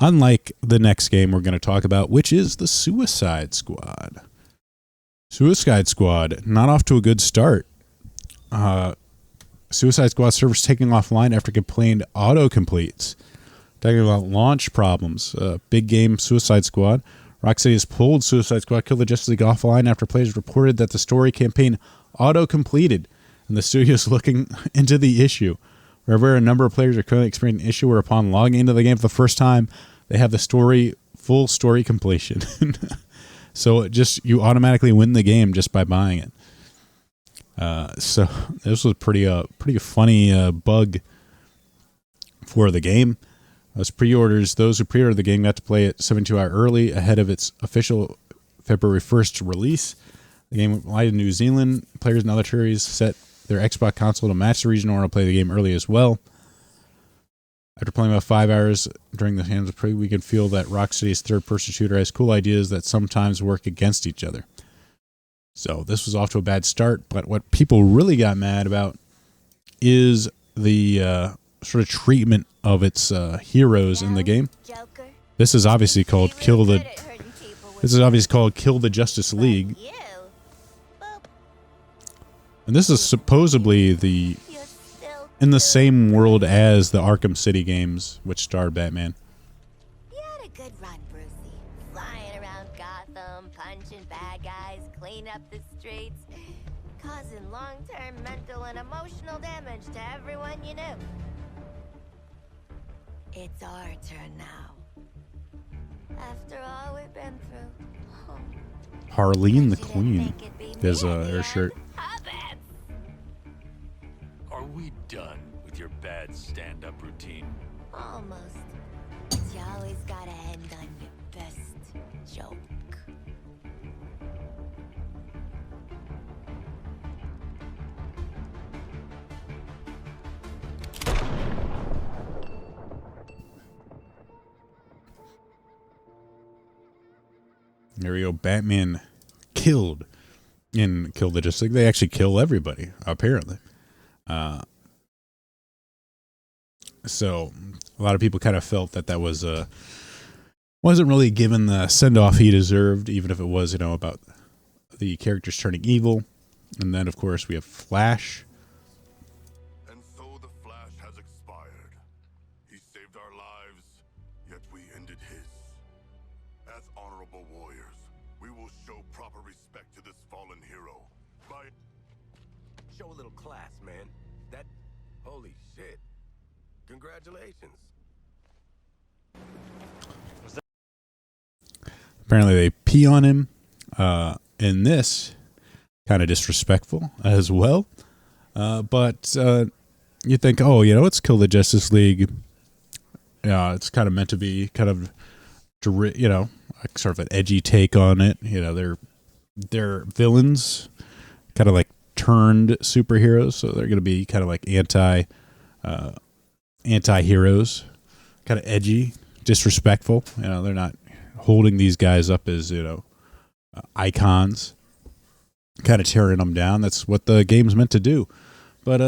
Unlike the next game we're going to talk about, which is the Suicide Squad. Suicide Squad, not off to a good start. Suicide Squad servers taking offline after complained autocompletes. Talking about launch problems. Big game Suicide Squad. Rocksteady has pulled Suicide Squad Kill the Justice League offline after players reported that the story campaign auto-completed, and the studio is looking into the issue. Wherever a number of players are currently experiencing an issue where upon logging into the game for the first time, they have the full story completion. So you automatically win the game just by buying it. So this was pretty funny bug for the game. As pre-orders, those who pre-ordered the game got to play it 72 hours early ahead of its official February 1st release. The game went live in New Zealand. Players in other territories set their Xbox console to match the region or to play the game early as well. After playing about 5 hours during the hands of preview, we can feel that Rocksteady's third-person shooter has cool ideas that sometimes work against each other. So this was off to a bad start, but what people really got mad about is the sort of treatment of its heroes in the game. This is obviously called Kill the Justice League. And this is supposedly in the same world as the Arkham City games, which starred Batman. You had a good run, Brucey. Flying around Gotham, punching bad guys, cleaning up the streets, causing long-term mental and emotional damage to everyone you knew. It's our turn now. After all we've been through. Oh. Harleen the Queen is her shirt. Are we done with your bad stand-up routine? Almost. But you always gotta end on your best joke. There we go. Batman killed in Kill the Justice League. They actually kill everybody, apparently. So a lot of people kind of felt that was wasn't really given the send-off he deserved, even if it was, about the characters turning evil. And then, of course, we have Flash. And so the Flash has expired. He saved our lives, yet we ended his. As honorable warriors, we will show proper respect to this fallen hero by... Show a little class, man. Holy shit. Congratulations. Apparently they pee on him. In this, kind of disrespectful as well. But you think, it's Kill the Justice League. Yeah, it's kind of meant to be kind of, sort of an edgy take on it. They're villains, kind of like turned superheroes, so they're going to be kind of like anti-heroes, kind of edgy, disrespectful. They're not holding these guys up as icons, kind of tearing them down. That's what the game's meant to do. But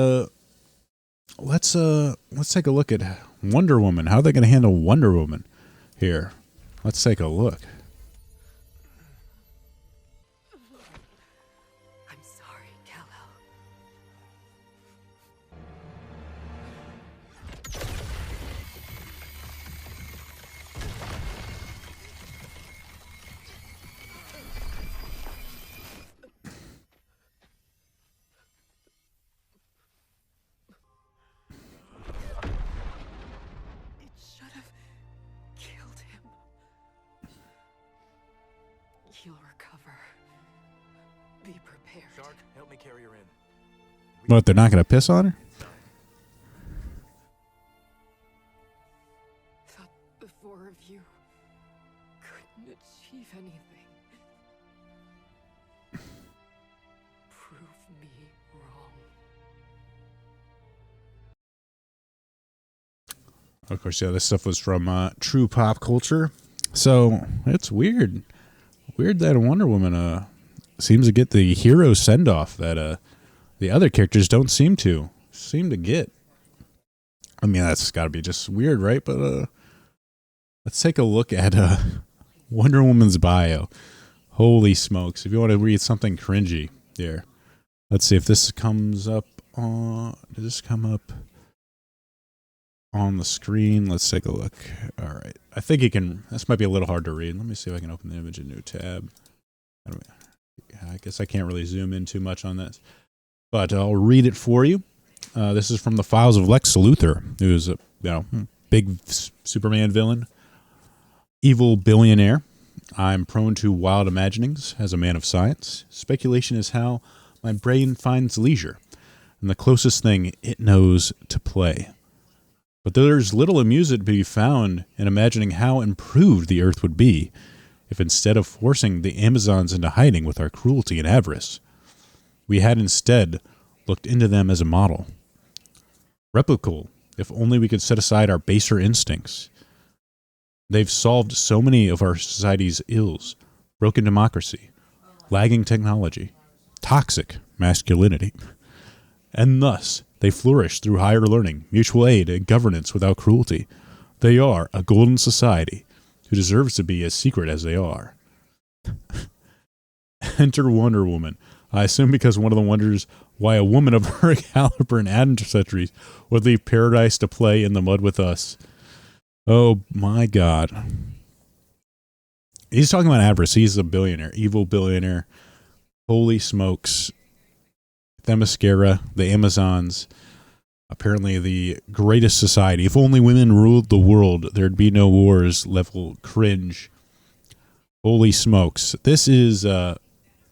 let's take a look at Wonder Woman. How are they going to handle Wonder Woman here? Let's take a look. I'm sorry, Kal-El. It should have killed him. He'll recover. Be prepared. Shark, help me carry her in. What, they're not going to piss on her? Thought the four of you couldn't achieve anything. Prove me wrong. Of course, yeah, this stuff was from True Pop Culture. So it's weird. Weird that Wonder Woman seems to get the hero send-off that the other characters don't seem to get. I mean, that's got to be just weird, right? But Let's take a look at Wonder Woman's bio. Holy smokes. If you want to read something cringy here. Let's see if this comes up on... Does this come up on the screen? Let's take a look. All right. I think you can... This might be a little hard to read. Let me see if I can open the image in a new tab. I guess I can't really zoom in too much on this. But I'll read it for you. This is from the files of Lex Luthor, who's a big Superman villain. Evil billionaire. I'm prone to wild imaginings as a man of science. Speculation is how my brain finds leisure, and the closest thing it knows to play. But there's little amusement to be found in imagining how improved the Earth would be if instead of forcing the Amazons into hiding with our cruelty and avarice, we had instead looked into them as a model. Replicable, if only we could set aside our baser instincts. They've solved so many of our society's ills: broken democracy, lagging technology, toxic masculinity. And thus, they flourish through higher learning, mutual aid, and governance without cruelty. They are a golden society who deserves to be as secret as they are. Enter Wonder Woman. I assume because one of them wonders why a woman of her caliber and ancestry would leave paradise to play in the mud with us. Oh my God. He's talking about avarice. He's a billionaire, evil billionaire. Holy smokes. Themyscira, the Amazons, apparently the greatest society. If only women ruled the world, there'd be no wars. Level cringe. Holy smokes. This is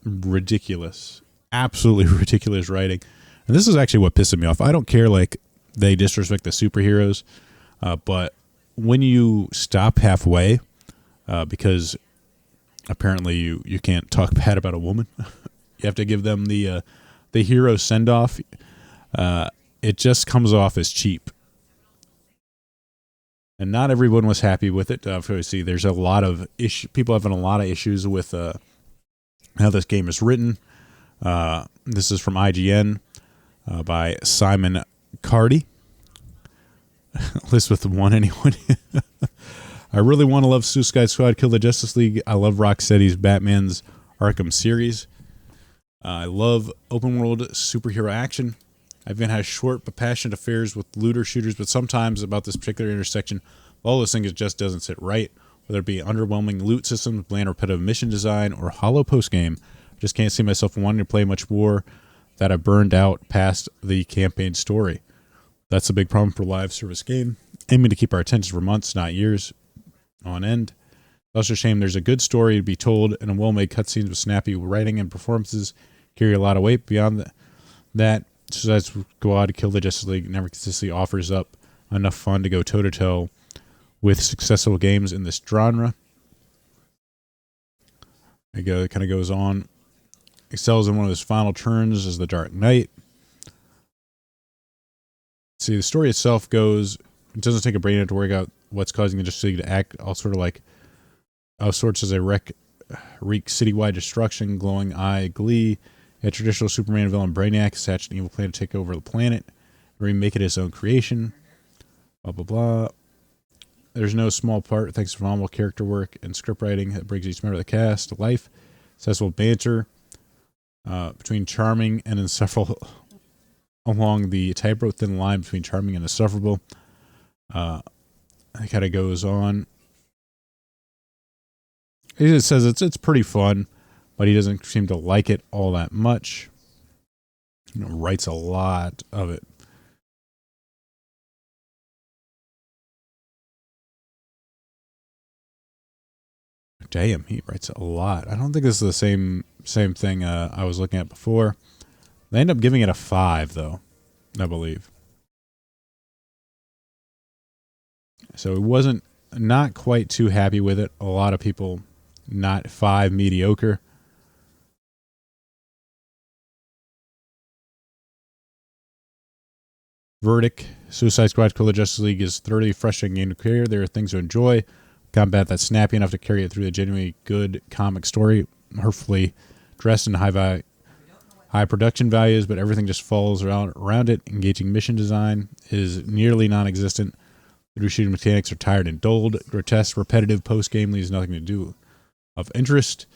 ridiculous. Absolutely ridiculous writing. And this is actually what pisses me off. I don't care, like, they disrespect the superheroes, but when you stop halfway, because apparently you can't talk bad about a woman, you have to give them the hero send-off, it just comes off as cheap. And not everyone was happy with it. Obviously, there's a lot of people having a lot of issues with how this game is written. This is from IGN by Simon Cardy. Elizabeth won anyone. I really want to love Suicide Squad, Kill the Justice League. I love Rocksteady's Batman's Arkham series. I love open world superhero action. I've even had short but passionate affairs with looter shooters, but sometimes about this particular intersection, all those things, it just doesn't sit right. Whether it be underwhelming loot systems, bland repetitive mission design, or hollow post game, I just can't see myself wanting to play much more that I burned out past the campaign story. That's a big problem for a live service game, aiming to keep our attention for months, not years on end. It's also a shame there's a good story to be told, and a well-made cutscenes with snappy writing and performances carry a lot of weight. Beyond that, Suicide Squad, Kill the Justice League never consistently offers up enough fun to go toe-to-toe with successful games in this genre. It kind of goes on. Excels in one of his final turns as the Dark Knight. See, the story itself goes, it doesn't take a brain to work out what's causing the Justice League to act all sorts as a wreak citywide destruction, glowing eye glee. A traditional Superman villain Brainiac has hatched an evil plan to take over the planet, remake it his own creation. Blah, blah, blah. There's no small part, thanks to phenomenal character work and script writing that brings each member of the cast to life. Successful banter between charming and insufferable, along the tightrope thin line between charming and insufferable. It kind of goes on. He just says it's pretty fun, but he doesn't seem to like it all that much. Writes a lot of it. Damn, he writes a lot. I don't think this is the same thing I was looking at before. They end up giving it a 5, though, I believe. So it wasn't not quite too happy with it. A lot of people not 5, mediocre. Verdict: Suicide Squad Kill the Justice League is thoroughly frustrating game to clear. There are things to enjoy. Combat that's snappy enough to carry it through the genuinely good comic story. Hurtfully dressed in high production values, but everything just falls around it. Engaging mission design is nearly non-existent. The shooting mechanics are tired and dulled. Grotesque, repetitive post-game leaves nothing to do of interest.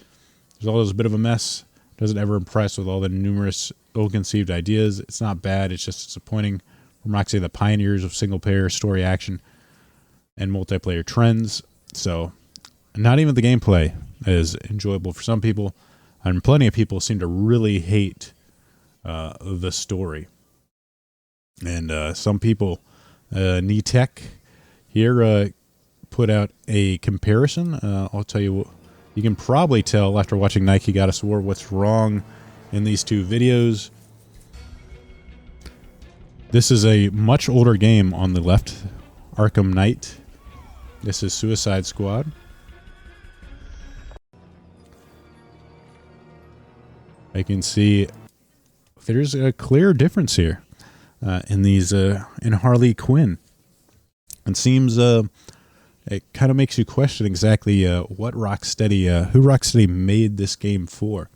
There's always a bit of a mess. Doesn't ever impress with all the numerous ill-conceived ideas. It's not bad. It's just disappointing. From Rocksteady, the pioneers of single-player story action and multiplayer trends. So, not even the gameplay is enjoyable for some people, and plenty of people seem to really hate the story. And some people, Tech here put out a comparison. I'll tell you what, you can probably tell after watching Nike Got Us War what's wrong in these two videos. This is a much older game on the left, Arkham Knight. This is Suicide Squad. I can see there's a clear difference here in these in Harley Quinn. It seems it kind of makes you question exactly what Rocksteady, who Rocksteady made this game for,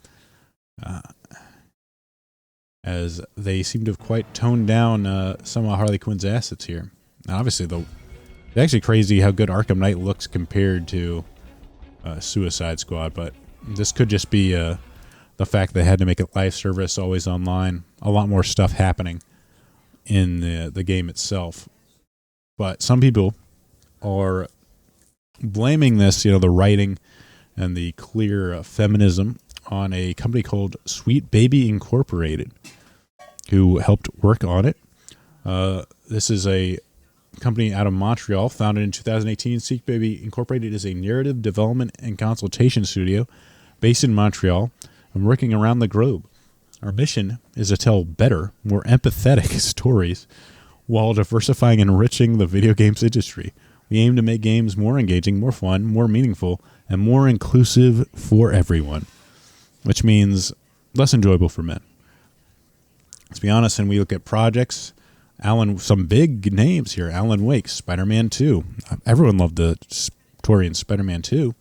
as they seem to have quite toned down some of Harley Quinn's assets here. Now, obviously, it's actually crazy how good Arkham Knight looks compared to Suicide Squad, but this could just be the fact they had to make it live service, always online, a lot more stuff happening in the game itself. But some people are blaming this, the writing and the clear feminism on a company called Sweet Baby Incorporated, who helped work on it. This is a company out of Montreal, founded in 2018. Sweet Baby Incorporated is a narrative development and consultation studio based in Montreal and working around the globe. Our mission is to tell better, more empathetic stories while diversifying and enriching the video games industry. We aim to make games more engaging, more fun, more meaningful, and more inclusive for everyone, which means less enjoyable for men. Let's be honest, and we look at projects, some big names here. Alan Wake, Spider-Man 2. Everyone loved the story in Spider-Man 2.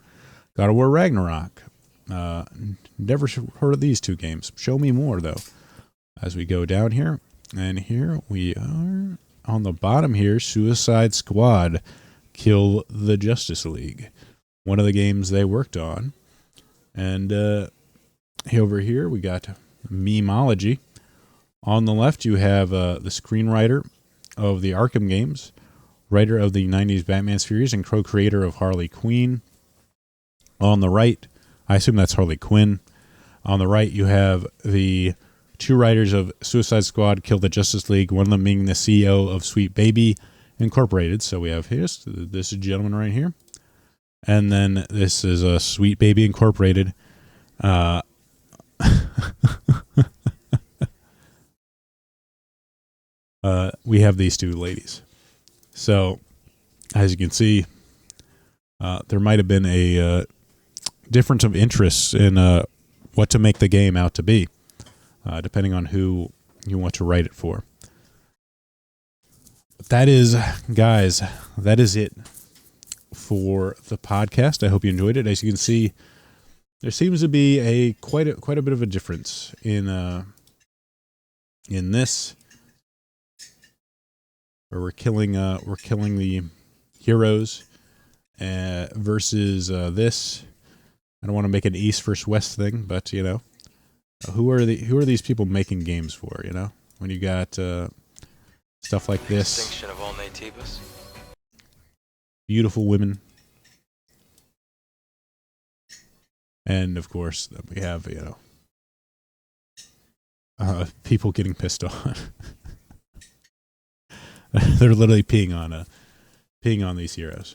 God of War Ragnarok. Never heard of these two games. Show me more, though, as we go down here. And here we are on the bottom here, Suicide Squad, Kill the Justice League. One of the games they worked on. And over here we got Memeology. On the left you have the screenwriter of the Arkham games, writer of the 90s Batman series, and co-creator of Harley Quinn. On the right, I assume that's Harley Quinn. On the right you have the two writers of Suicide Squad, Kill the Justice League, one of them being the CEO of Sweet Baby Incorporated. So we have this gentleman right here. And then this is a Sweet Baby Incorporated. We have these two ladies. So, as you can see, there might have been a difference of interests in what to make the game out to be, depending on who you want to write it for. But that is, guys, that is it for the podcast. I hope you enjoyed it. As you can see, there seems to be quite a bit of a difference in this, where we're killing the heroes versus this. I don't want to make an East versus West thing, but who are these people making games for? When you got stuff like this, Extinction of all natives. Beautiful women, and of course we have people getting pissed on. They're literally peeing on these heroes.